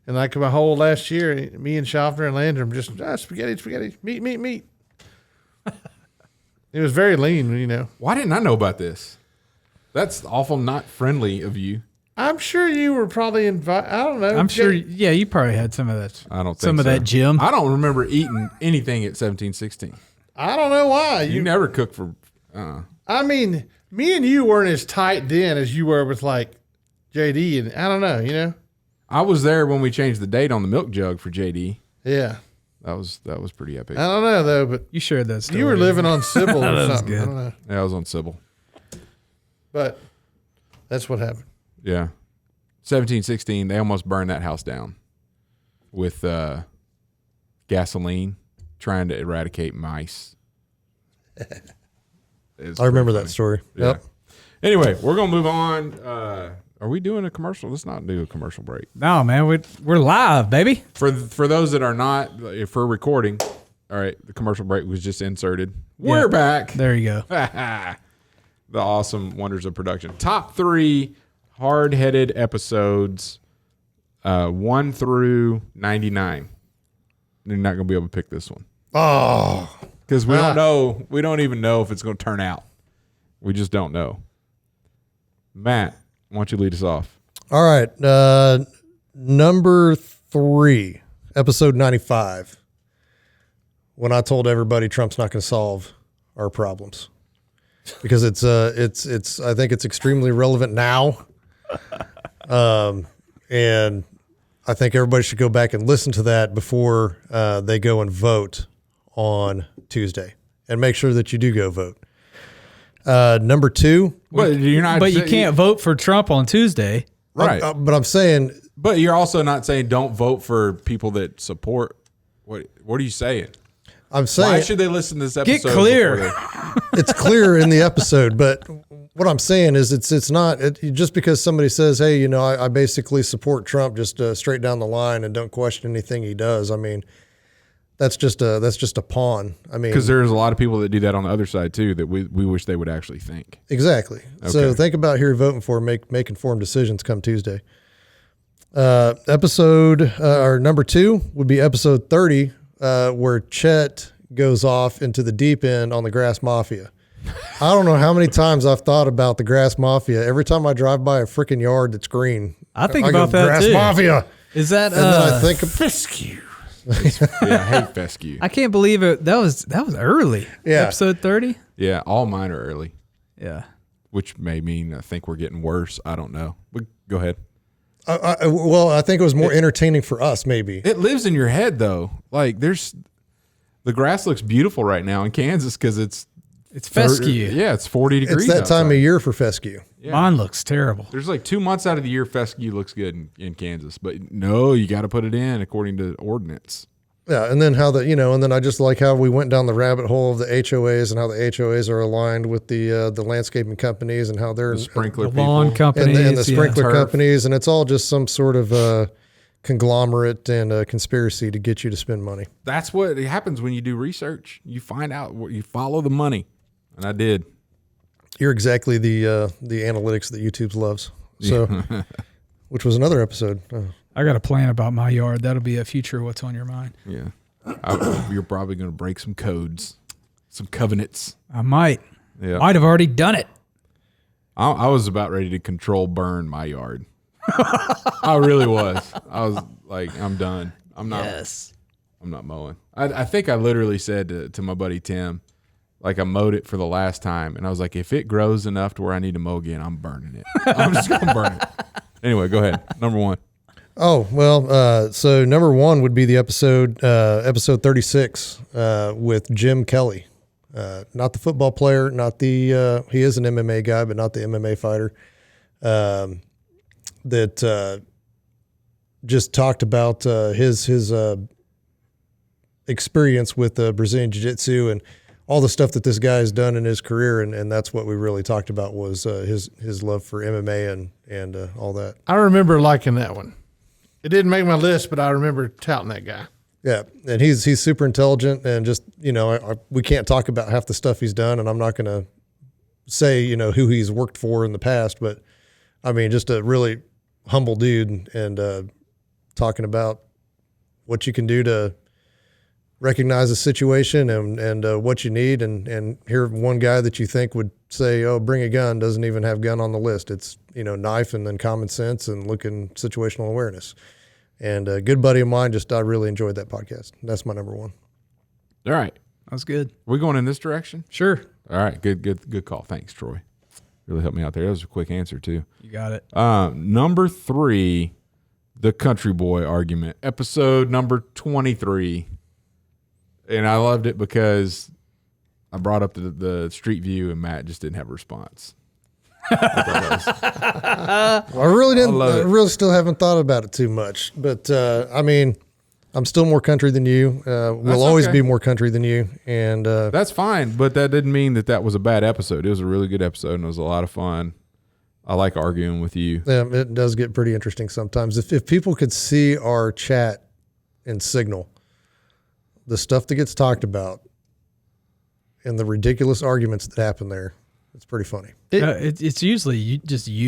And like my whole last year, me and Schaffner and Landrum just spaghetti, meat. It was very lean, Why didn't I know about this? That's awful not friendly of you. I'm sure you were probably invited. I don't know. I'm sure. Yeah, you probably had some of that. I don't think some of so. that, Jim. I don't remember eating anything at 1716. I don't know why. You never cooked for. I mean, me and you weren't as tight then as you were with like JD, and I don't know. I was there when we changed the date on the milk jug for JD. Yeah, that was pretty epic. I don't know though, but You shared that story. you were living on Sybil or something. good. I don't know, Yeah, I was on Sybil. but that's what happened. Yeah, 1716. They almost burned that house down with gasoline, trying to eradicate mice. I remember that story. Yeah. Yep. Anyway, we're gonna move on. Are we doing a commercial? Let's not do a commercial break. No, man, we're live, baby. For those that are not, if we're recording, all right, the commercial break was just inserted. We're back. There you go. The awesome wonders of production. Top 3 hard-headed episodes, 1 through 99. You're not gonna be able to pick this one. Oh, Because we don't know. We don't even know if it's going to turn out. We just don't know. Matt, why don't you lead us off? all right. Number 3, episode 95. When I told everybody Trump's not going to solve our problems, because it's I think it's extremely relevant now, and I think everybody should go back and listen to that before they go and vote on Tuesday, and make sure that you do go vote. Number 2, But you're not. But you can't vote for Trump on Tuesday. right? but I'm saying But you're also not saying don't vote for people that support. What are you saying? I'm Why saying should they listen to this Get episode? clear. before it's clear in the episode, but what I'm saying is it's not just because somebody says, hey, I basically support Trump just straight down the line and don't question anything he does. I mean, that's just a pawn. I mean, Because there's a lot of people that do that on the other side too that we wish they would actually think. exactly. So Okay. think about who you're voting for. Make informed decisions come Tuesday. Episode or number 2 would be episode 30, where Chet goes off into the deep end on the grass mafia. I don't know how many times I've thought about the grass mafia. Every time I drive by a freaking yard that's green, I think go, about that grass too. mafia. Is that? And then I think of, Fescue. Yeah, I hate fescue. I can't believe it. That was early. Yeah. Episode 30. Yeah, all mine are early, Yeah. which may mean I think we're getting worse. I don't know. But go ahead. well, I think it was more entertaining for us, maybe. It lives in your head though. Like the grass looks beautiful right now in Kansas because it's fescue. Yeah, it's 40 degrees. It's that time outside. of year for fescue. Yeah. Mine looks terrible. There's like 2 months out of the year fescue looks good in Kansas, but no, you got to put it in according to ordinance. Yeah, and then and then I just like how we went down the rabbit hole of the HOAs and how the HOAs are aligned with the landscaping companies and how they're The sprinkler The lawn people. companies. and the sprinkler Turf. companies, and it's all just some sort of conglomerate and a conspiracy to get you to spend money. That's what happens when you do research. You find out what you follow the money, and I did. You're exactly the analytics that YouTube loves. So, which was another episode. I got a plan about my yard. That'll be a future What's on Your Mind. Yeah, you're probably going to break some codes, some covenants. I might. Yeah, Might have already done it. I was about ready to control burn my yard. I really was. I was like, I'm done. I'm not mowing. I think I literally said to my buddy Tim, like I mowed it for the last time, and I was like, if it grows enough to where I need to mow again, I'm burning it. I'm just gonna burn it. Anyway, go ahead. Number 1. Oh, well, so number 1 would be the episode 36 with Jim Kelly. Not the football player, not the he is an MMA guy, but not the MMA fighter. that just talked about his experience with Brazilian Jiu-Jitsu and all the stuff that this guy has done in his career, and that's what we really talked about was his love for MMA and all that. I remember liking that one. It didn't make my list, but I remember touting that guy. Yeah, and he's super intelligent, and just we can't talk about half the stuff he's done, and I'm not going to say who he's worked for in the past, but I mean just a really humble dude, and talking about what you can do to recognize a situation and what you need, and here one guy that you think would say, "Oh, bring a gun," doesn't even have gun on the list. It's knife and then common sense and looking situational awareness. And a good buddy of mine, I really enjoyed that podcast. That's my number one. All right. That was good. We going in this direction? Sure. All right. Good call. Thanks, Troy. Really helped me out there. That was a quick answer, too. You got it. Number 3, the country boy argument, episode number 23. And I loved it because I brought up the Street View and Matt just didn't have a response. I really didn't. I really still haven't thought about it too much, but I mean, I'm still more country than you. We'll always be more country than you, and that's fine. But that didn't mean that was a bad episode. It was a really good episode, and it was a lot of fun. I like arguing with you. Yeah, it does get pretty interesting sometimes. If people could see our chat in Signal, the stuff that gets talked about, and the ridiculous arguments that happen there, it's pretty funny. It's usually you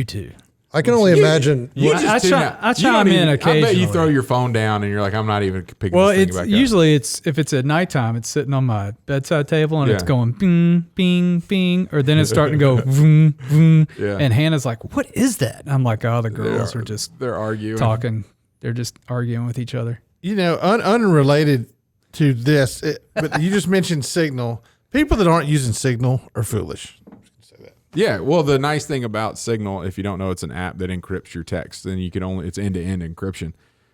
two. I can only imagine. I chime in occasionally. I bet you throw your phone down and you're like, I'm not even picking this thing back up. Usually if it's at nighttime, it's sitting on my bedside table and it's going bing, bing, bing, or then it's starting to go vroom, vroom. Yeah. And Hannah's like, what is that? And I'm like, oh, the girls they're arguing. talking. They're just arguing with each other. Unrelated to this, but you just mentioned Signal. People that aren't using Signal are foolish. Yeah, well, the nice thing about Signal, if you don't know, it's an app that encrypts your text. Then it's end-to-end encryption.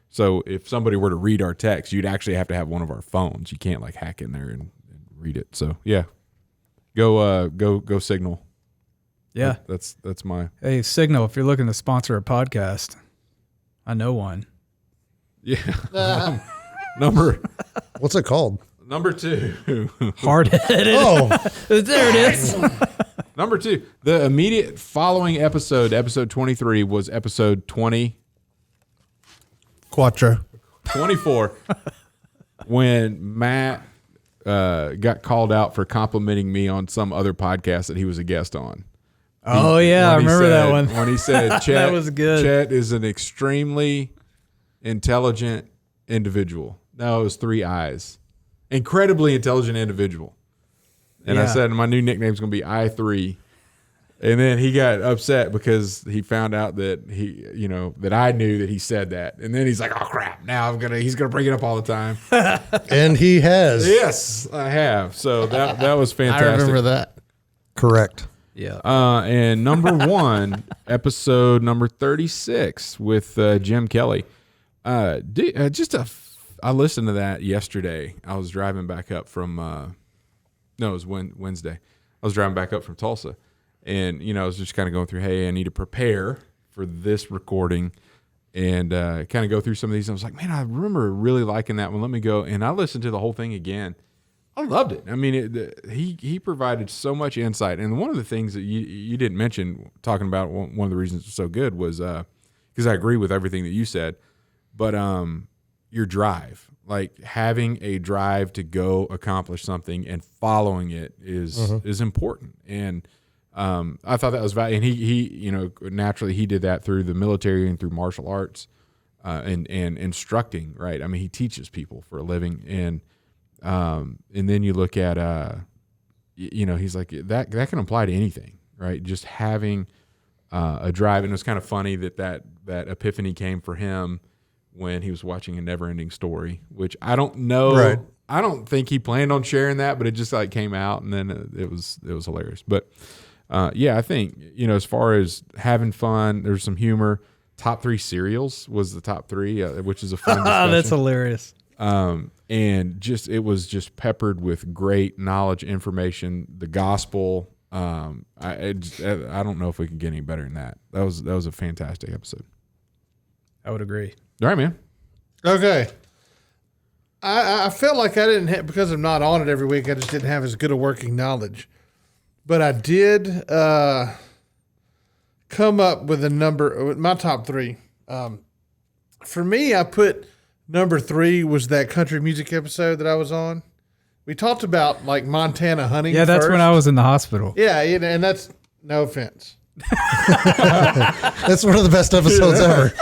So if somebody were to read our text, you'd actually have to have one of our phones. You can't like hack in there and read it. So yeah, go Signal. Yeah, that's my. Hey, Signal, if you're looking to sponsor a podcast, I know one. Yeah. What's it called? Number 2. Hardheaded. Oh, there it is. Number 2, the immediate following episode 23, was episode 24, when Matt got called out for complimenting me on some other podcast that he was a guest on. Oh, yeah, I remember that one. When he said, Chet, that was good. Chet is an extremely intelligent individual. No, it was 3 eyes. Incredibly intelligent individual. And I said, my new nickname is going to be I3. And then he got upset because he found out that that I knew that he said that. And then he's like, oh crap, now he's going to bring it up all the time. And he has. Yes, I have. So that was fantastic. I remember that. Correct. Yeah. And number 1, episode number 36 with Jim Kelly. I listened to that yesterday. I was driving back up from it was Wednesday. I was driving back up from Tulsa, and I was just kind of going through, hey, I need to prepare for this recording, and kind of go through some of these. And I was like, man, I remember really liking that one. Let me go, and I listened to the whole thing again. I loved it. I mean, he provided so much insight, and one of the things that you didn't mention talking about one of the reasons it's so good was because I agree with everything that you said, but your drive. Like having a drive to go accomplish something and following it is important. And I thought that was valuable. And he naturally he did that through the military and through martial arts and instructing, right? I mean, he teaches people for a living. And then you look at, he's like, that can apply to anything, right? Just having a drive. And it was kind of funny that epiphany came for him when he was watching A Never-Ending Story, which I don't know. Right. I don't think he planned on sharing that, but it just like came out, and then it was hilarious. But I think as far as having fun, there's some humor. Top 3 cereals was the top 3, which is a fun discussion. That's hilarious. And it was just peppered with great knowledge, information, the gospel, I don't know if we can get any better than that. That was a fantastic episode. I would agree. All right, man. Okay. I felt like I didn't have, because I'm not on it every week, I just didn't have as good a working knowledge. But I did come up with a number, my top three. For me, I put number 3 was that country music episode that I was on. We talked about like Montana hunting. Yeah, that's first. when I was in the hospital. Yeah, and that's no offense. That's one of the best episodes ever.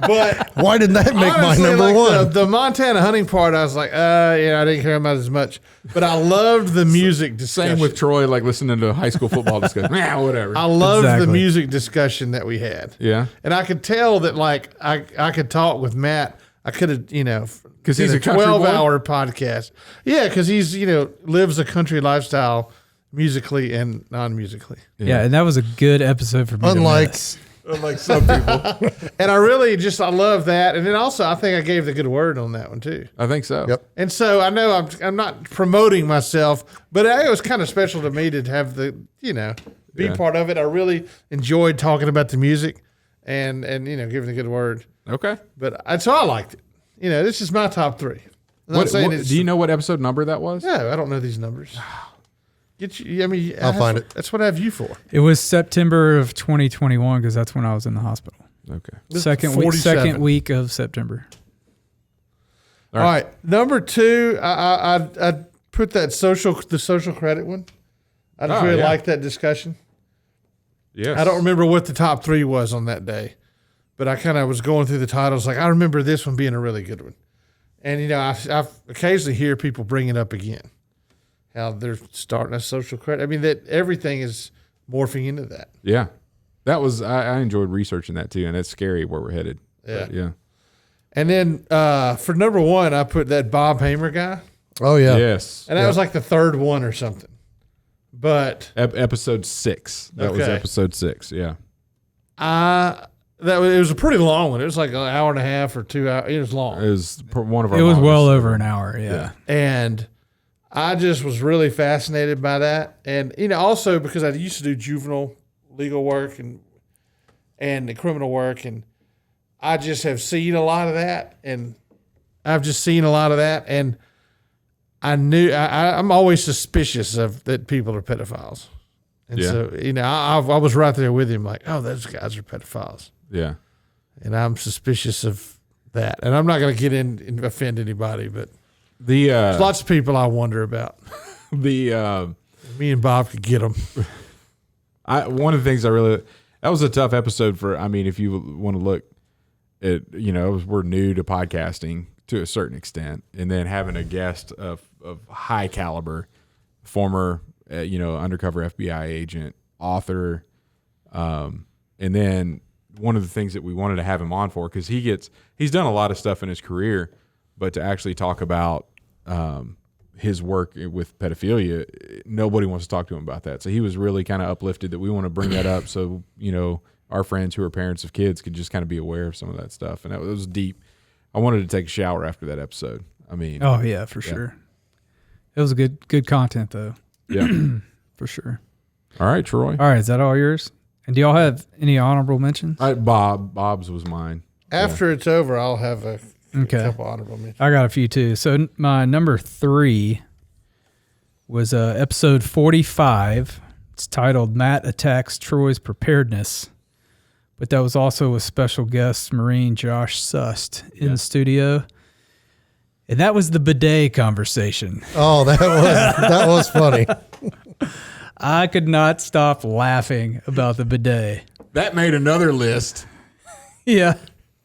But Why did that make my honestly, number like one? The Montana hunting part, I was like, I didn't care about it as much. But I loved the music discussion. Same with Troy, like listening to high school football discussion. Whatever. I loved the Exactly. music discussion that we had. Yeah. And I could tell that, like, I could talk with Matt. I could have, 'Cause he's a country boy? 12-hour podcast. Yeah, because he's, lives a country lifestyle musically and non-musically. Yeah, and that was a good episode for me. Unlike- to miss. Like some people. And I love that. And then also, I think I gave the good word on that one, too. I think so. Yep. And so I know I'm not promoting myself, but it was kind of special to me to have the, be Yeah. part of it. I really enjoyed talking about the music and giving the good word. Okay. But so I liked it. This is my top 3. I'm not saying it's, do you know what episode number that was? No, I don't know these numbers. I'll find it. That's what I have you for. It was September of 2021 because that's when I was in the hospital. Okay. This is Second 47. week of September. All right. Number 2, I put the social credit one. I just really liked that discussion. Yes. I don't remember what the top 3 was on that day, but I kind of was going through the titles. Like, I remember this one being a really good one. And, I occasionally hear people bring it up again, how they're starting a social credit. I mean, that everything is morphing into that. Yeah. That was, I enjoyed researching that too, and it's scary where we're headed. Yeah. But yeah. And then for number 1, I put that Bob Hamer guy. Oh, yeah. Yes. And that was like the 3rd one or something. But Episode 6. That was Okay. episode 6. Yeah. it was a pretty long one. It was like an hour and a half or 2 hours. It was long. It was one of our It was longest. well over an hour. Yeah. And I just was really fascinated by that. And, also because I used to do juvenile legal work and the criminal work. And I just have seen a lot of that. And I've just seen a lot of that. And I knew I'm always suspicious of that people are pedophiles. And Yeah. so, I was right there with him like, oh, those guys are pedophiles. Yeah. And I'm suspicious of that. And I'm not going to get in and offend anybody, but there's lots of people I wonder about. Me and Bob could get them. one of the things that was a tough episode if you want to look at, we're new to podcasting to a certain extent, and then having a guest of high caliber, former, undercover FBI agent, author, and then one of the things that we wanted to have him on for, because he's done a lot of stuff in his career, but to actually talk about his work with pedophilia, nobody wants to talk to him about that. So he was really kind of uplifted that we want to bring that up, so our friends who are parents of kids could just kind of be aware of some of that stuff, and it was deep. I wanted to take a shower after that episode. Oh yeah, for sure. It was good content though. Yeah, For sure. All right, Troy. All right, is that all yours? And do y'all have any honorable mentions? All right, Bob's was mine. After it's over, I'll have a couple honorable mentions. I got a few too. So my number 3 was episode 45. It's titled "Matt Attacks Troy's Preparedness," but that was also with special guest Marine Josh Sust in the studio, and that was the bidet conversation. Oh, that was funny. I could not stop laughing about the bidet. That made another list. Yeah.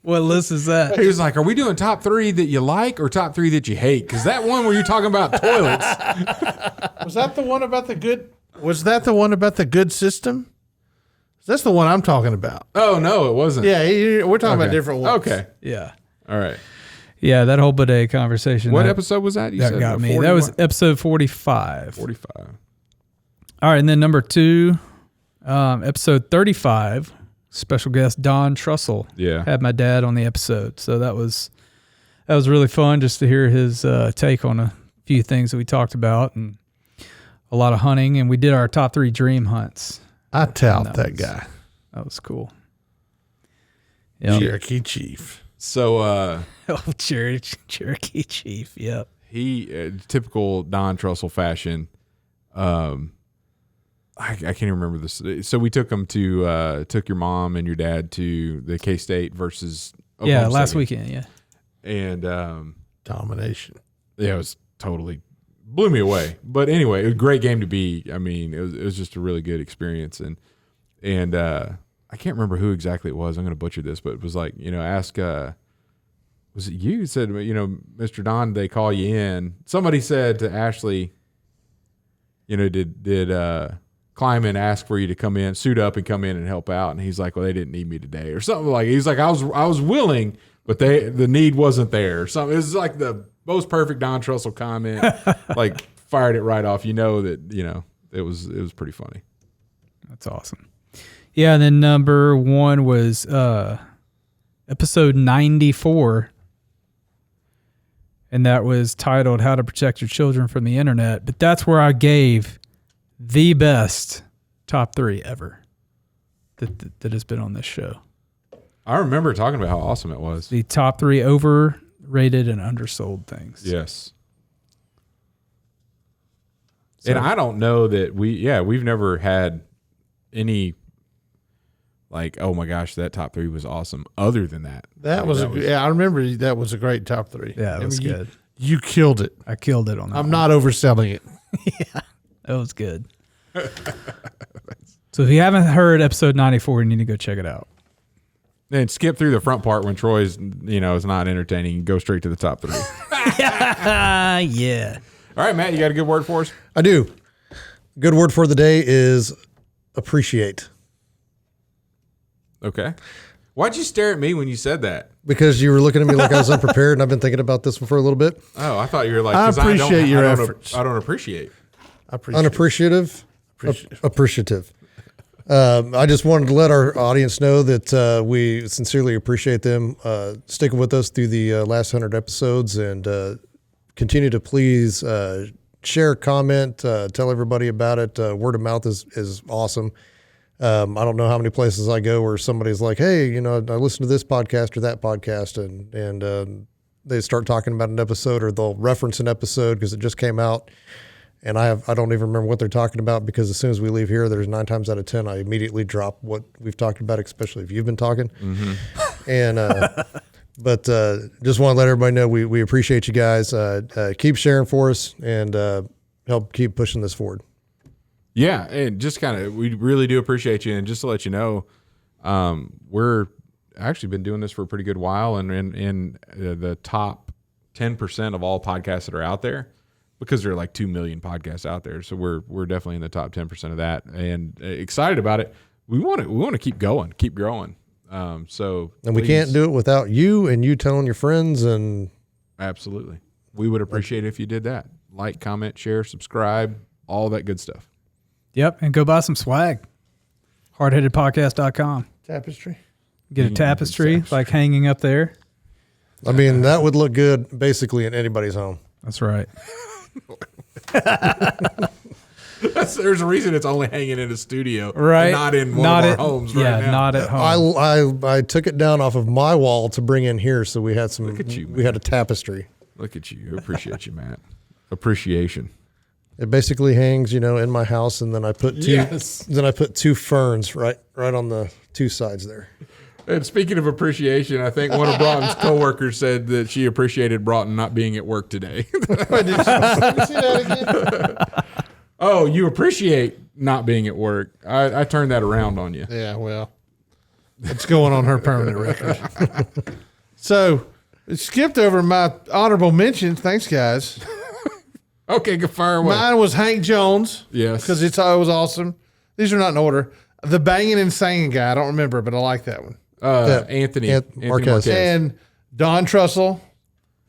What list is that? He was like, "Are we doing top 3 that you like or top 3 that you hate?" Because that one where you're talking about toilets. Was that the one about the good? Was that the one about the good system? That's the one I'm talking about. Oh no, it wasn't. Yeah, we're talking about different ones. Okay. Yeah. All right. Yeah, that whole bidet conversation. What that, episode was that? You that said got me. 41? That was episode 45. 45. All right, and then number 2, episode 35, special guest Don Trussell. Yeah. Had my dad on the episode. So that was really fun just to hear his take on a few things that we talked about, and a lot of hunting, and we did our top 3 dream hunts. I tout that guy. That was cool. Yep. Cherokee Chief. So, Cherokee Chief. Yep. he, typical Don Trussell fashion, I can't even remember this. So we took them took your mom and your dad to the K-State versus Oklahoma last State. weekend, yeah. And Domination. yeah, it was totally blew me away. But anyway, it was a great game to be. I mean, it was just a really good experience. And I can't remember who exactly it was. I'm going to butcher this, but it was like, ask. Was it you who said, Mr. Don, they call you in? Somebody said to Ashley, did Kleiman ask for you to come in, suit up and come in and help out? And he's like, well, they didn't need me today or something. Like, he's like, I was willing, but the need wasn't there or something. It was like the most perfect Don Trussell comment, like fired it right off. That, it was pretty funny. That's awesome. Yeah. And then number 1 was episode 94. And that was titled How to Protect Your Children from the Internet. But that's where I gave the best top 3 ever that has been on this show. I remember talking about how awesome it was. The top 3 overrated and undersold things. Yes. So, and I don't know that we've never had any like, oh my gosh, that top 3 was awesome. Other than that, I remember that was a great top 3. Yeah, it was good. You killed it. I killed it on that. I'm not overselling it. Yeah, that was good. So if you haven't heard episode 94, you need to go check it out. And skip through the front part when Troy's, is not entertaining. Go straight to the top 3. Yeah. All right, Matt, you got a good word for us? I do. Good word for the day is appreciate. Okay. Why'd you stare at me when you said that? Because you were looking at me like I was unprepared, and I've been thinking about this one for a little bit. Oh, I thought you were like, I 'cause appreciate your efforts. I don't appreciate. Unappreciative, appreciative. I just wanted to let our audience know that we sincerely appreciate them sticking with us through the last 100 episodes, and continue to please share, comment, tell everybody about it. Word of mouth is awesome. I don't know how many places I go where somebody's like, hey, I listened to this podcast or that podcast, and they start talking about an episode, or they'll reference an episode because it just came out. And I don't even remember what they're talking about, because as soon as we leave here, there's 9 times out of 10, I immediately drop what we've talked about, especially if you've been talking. Mm-hmm. And, but just want to let everybody know we appreciate you guys. Keep sharing for us, and help keep pushing this forward. Yeah. And just we really do appreciate you. And just to let you know, we're actually been doing this for a pretty good while, and in the top 10% of all podcasts that are out there, because there are like 2 million podcasts out there. So we're definitely in the top 10% of that, and excited about it. We want to keep going, keep growing. And we can't do it without you, and you telling your friends. And absolutely, we would appreciate it if you did that. Like, comment, share, subscribe, all that good stuff. Yep. And go buy some swag. Hardheadedpodcast.com. Tapestry. Get a tapestry like hanging up there. I mean, that would look good basically in anybody's home. That's right. There's a reason it's only hanging in a studio, right? And not in one of our homes right now. Yeah, not at home. I took it down off of my wall to bring in here, so we had some. Look at you, we had a tapestry. Look at you. Appreciate you, Matt. Appreciation. It basically hangs, in my house, and then I put two. Yes. Then I put 2 ferns right on the 2 sides there. And speaking of appreciation, I think one of Broughton's coworkers said that she appreciated Broughton not being at work today. Wait, did you see that again? Oh, you appreciate not being at work. I turned that around on you. Yeah, well, it's going on her permanent record. So, it skipped over my honorable mentions. Thanks, guys. Okay, go fire away. Mine was Hank Jones. Yes. Because it was awesome. These are not in order. The Banging and Singing guy, I don't remember, but I like that one. Anthony Marquez. And Don Trussell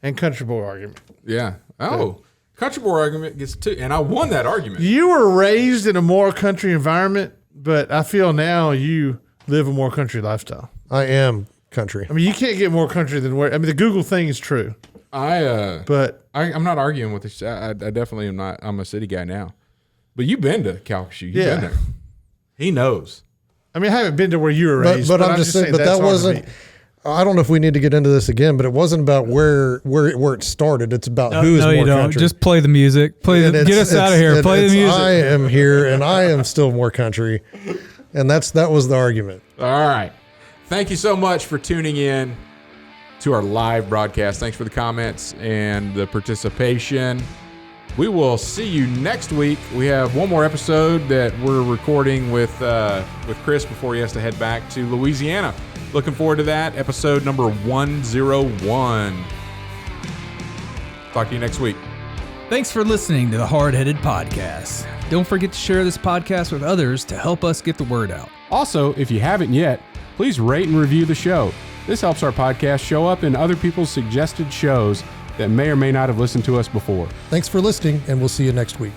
and Country Boy Argument. Yeah. Oh, Country Boy Argument gets 2. And I won that argument. You were raised in a more country environment, but I feel now you live a more country lifestyle. I am country. I mean, you can't get more country than where. I mean, the Google thing is true. But But I'm not arguing with this. I definitely am not. I'm a city guy now. But you've been to Calcasieu. You've Yeah. been there. He knows. I mean, I haven't been to where you were raised, But I'm just saying, but that's that hard to wasn't. beat. I don't know if we need to get into this again, but it wasn't about where it started. It's about who is no, more you don't. country. Just play the music. And Get us out of here. Play the music. I am here, and I am still more country, and that was the argument. All right. Thank you so much for tuning in to our live broadcast. Thanks for the comments and the participation. We will see you next week. We have one more episode that we're recording with Chris before he has to head back to Louisiana. Looking forward to that. Episode number 101. Talk to you next week. Thanks for listening to the Hardheaded Podcast. Don't forget to share this podcast with others to help us get the word out. Also, if you haven't yet, please rate and review the show. This helps our podcast show up in other people's suggested shows that may or may not have listened to us before. Thanks for listening, and we'll see you next week.